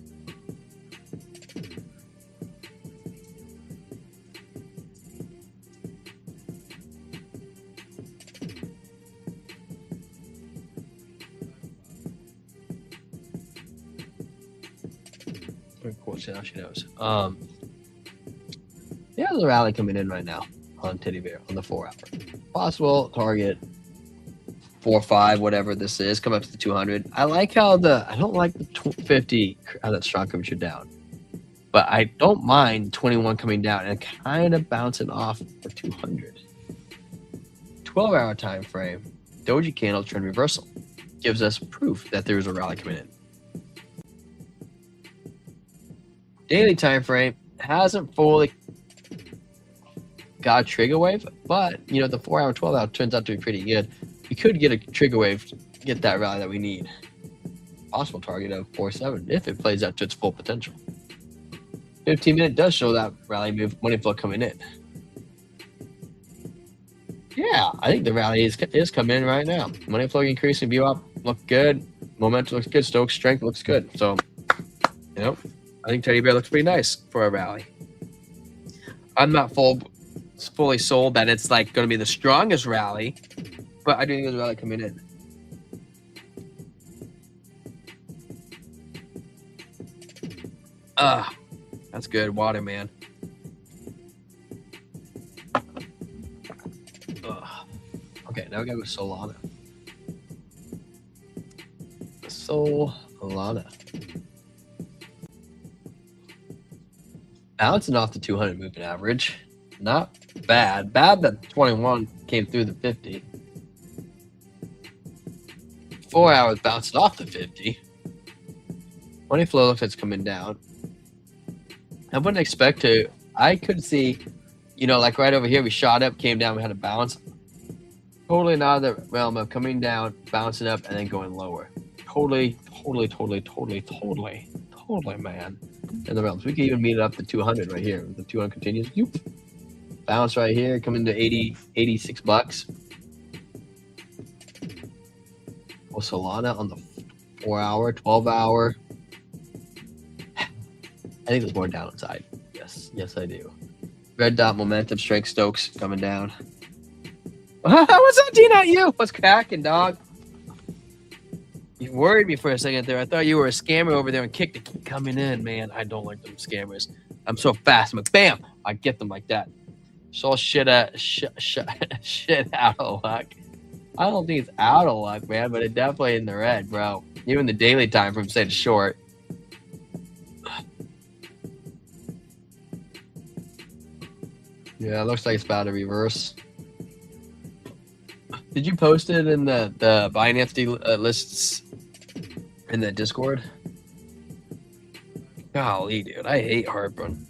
Very cool. See how she knows. Yeah, there's a rally coming in right now on Teddy Bear on the 4 hour. Possible target 4-5, whatever this is, come up to the 200. I like how I don't like the 50 how that strong curvature down, but I don't mind 21 coming down and kind of bouncing off for 200. 12-hour time frame, doji candle trend reversal gives us proof that there's a rally coming in. Daily time frame hasn't fully got a trigger wave, but the 4 hour, 12 hour turns out to be pretty good. We could get a trigger wave to get that rally that we need. Possible target of 4.7 if it plays out to its full potential. 15-minute does show that rally move, money flow coming in. Yeah, I think the rally is coming in right now. Money flow increasing, view up, look good. Momentum looks good. Stokes strength looks good. So, I think Teddy Bear looks pretty nice for a rally. I'm not fully sold that it's going to be the strongest rally, but I do think there's a rally coming in. That's good. Water, man. Okay, now we gotta go Solana. Solana. Bouncing off the 200 moving average. Not bad. Bad that 21 came through the 50. 4 hours bounced off the 50. Money flow looks like it's coming down. I wouldn't expect to. I could see, like right over here, we shot up, came down, we had a bounce. Totally not the realm of coming down, bouncing up, and then going lower. Totally, man. In the realms. We could even meet it up to 200 right here. The 200 continues. Yoop. Bounce right here, coming to 80, 86 bucks. Oh, Solana on the 4-hour, 12-hour. I think there's more downside. Yes, I do. Red dot momentum, strength Stokes coming down. What's up, D? Not you? What's cracking, dog? You worried me for a second there. I thought you were a scammer over there and kicked to keep coming in, man. I don't like them scammers. I'm so fast. I'm like, bam! I get them like that. So shit out of luck. I don't think it's out of luck, man, but it's definitely in the red, bro. Even the daily time from saying short. Yeah, it looks like it's about to reverse. Did you post it in the Binance lists in the Discord? Golly, dude, I hate heartburn.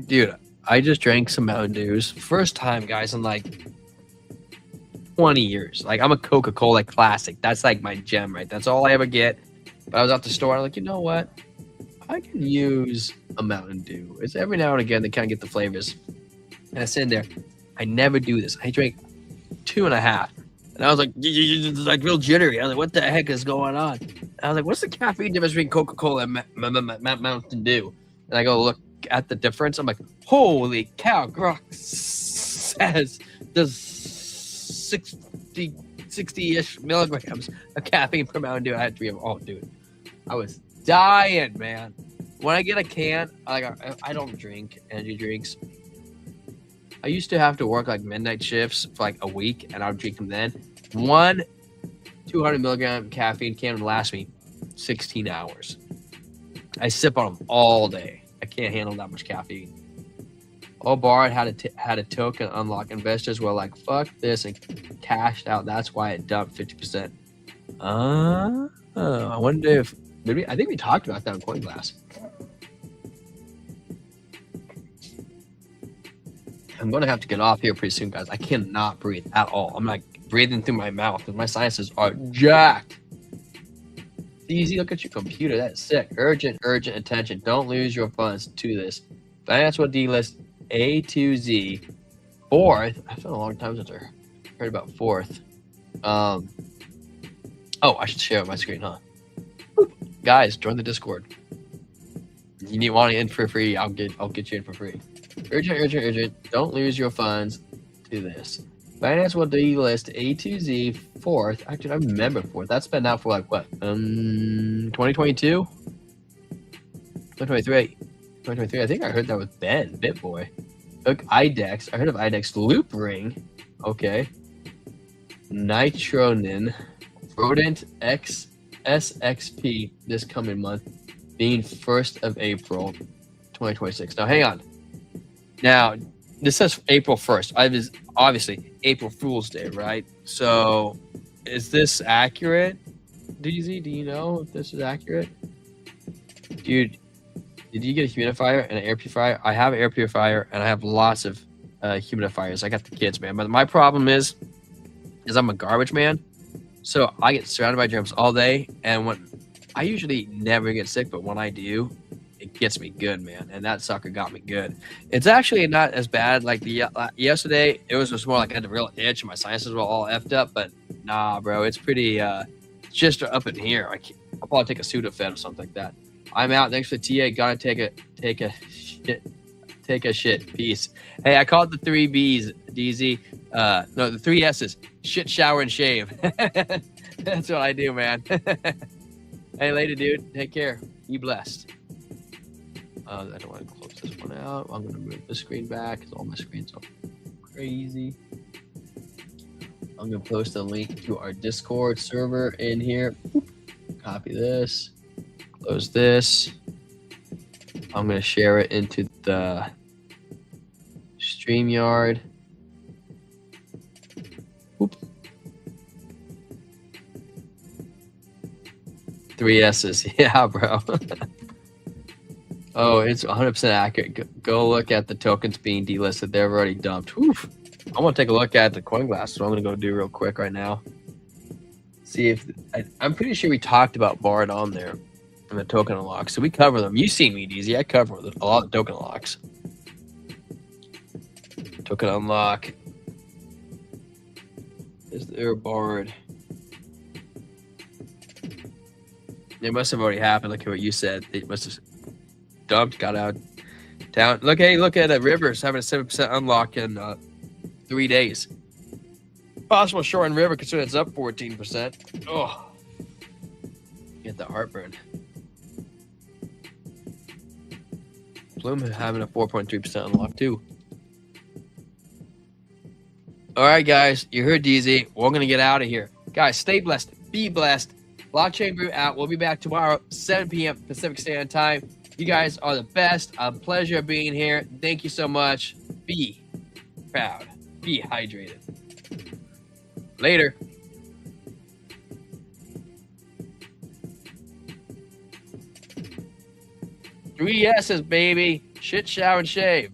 Dude, I just drank some Mountain Dews. First time, guys, in like 20 years. Like, I'm a Coca-Cola classic. That's like my gem, right? That's all I ever get. But I was at the store. I'm like, you know what? I can use a Mountain Dew. It's every now and again they kind of get the flavors. And I sit in there. I never do this. I drank 2.5. And I was like real jittery. I was like, what the heck is going on? And I was like, what's the caffeine difference between Coca-Cola and Mountain Dew? And I go look at the difference. I'm like, holy cow, Grok says there's 60-ish milligrams of caffeine per Mountain Dew. I had 3 of them. Oh, dude. I was dying, man. When I get a can, I don't drink energy drinks. I used to have to work like midnight shifts for like a week, and I would drink them then. One 200 milligram caffeine can would last me 16 hours. I sip on them all day. I can't handle that much caffeine. Oh, Bard had a token unlock. Investors were like, fuck this, and cashed out. That's why it dumped 50%. I wonder if I think we talked about that on CoinGlass. I'm going to have to get off here pretty soon, guys. I cannot breathe at all. I'm like breathing through my mouth and my sinuses are jacked. Easy, look at your computer. That's sick. Urgent attention. Don't lose your funds to this. Financial delist A to Z. Fourth. I've been a long time since I heard about fourth. Oh, I should share my screen, huh? Guys, join the Discord. You want to in for free? I'll get you in for free. Urgent. Don't lose your funds to this. Binance will delist A to Z fourth. Actually, I remember fourth. That's been out for like what? 2022? 2023. 2023. I think I heard that with Ben, BitBoy. Look, IDEX. I heard of IDEX. Loop Ring. Okay. Nitronin. Rodent X. SXP this coming month, being 1st of April, 2026. Now, hang on. Now, this says April 1st. Obviously, April Fool's Day, right? So, is this accurate, DZ? Do you know if this is accurate? Dude, did you get a humidifier and an air purifier? I have an air purifier, and I have lots of humidifiers. I got the kids, man. But my problem is I'm a garbage man. So I get surrounded by germs all day, and when I usually never get sick, but when I do, it gets me good, man. And that sucker got me good. It's actually not as bad. Like yesterday, it was just more like I had a real itch, and my sinuses were all effed up. But nah, bro, it's pretty just up in here. I'll probably take a Sudafed or something like that. I'm out. Thanks for the TA. Gotta take a shit. Peace. Hey, I call it the 3 B's, DZ. No, the 3 S's. Shit, shower, and shave. That's what I do, man. Hey, later, dude. Take care. Be blessed. I don't want to close this one out. I'm going to move the screen back because all my screens are crazy. I'm going to post a link to our Discord server in here. Copy this. Close this. I'm going to share it into the StreamYard. Oop. 3 S's. Yeah, bro. Oh, it's 100% accurate. Go look at the tokens being delisted. They're already dumped. Oof. I want to take a look at the CoinGlass, so I'm going to go do real quick right now. See if I'm pretty sure we talked about Bard on there. And the token unlocks. So we cover them. You see me, DZ. I cover a lot of token unlocks. Token unlock. Is there borrowed? It must have already happened. Look at what you said. They must have dumped, got out, down. Look, hey, look at Rivers having a 7% unlock in 3 days. Possible short in River considering it's up 14%. Oh, get the heartburn. Bloom having a 4.3% unlock too. All right, guys, you heard DZ. We're gonna get out of here, guys. Stay blessed, be blessed. Blockchain Brew out. We'll be back tomorrow, 7 p.m. Pacific Standard Time. You guys are the best. A pleasure being here. Thank you so much. Be proud. Be hydrated. Later. 3 S's, baby. Shit, shower, and shave.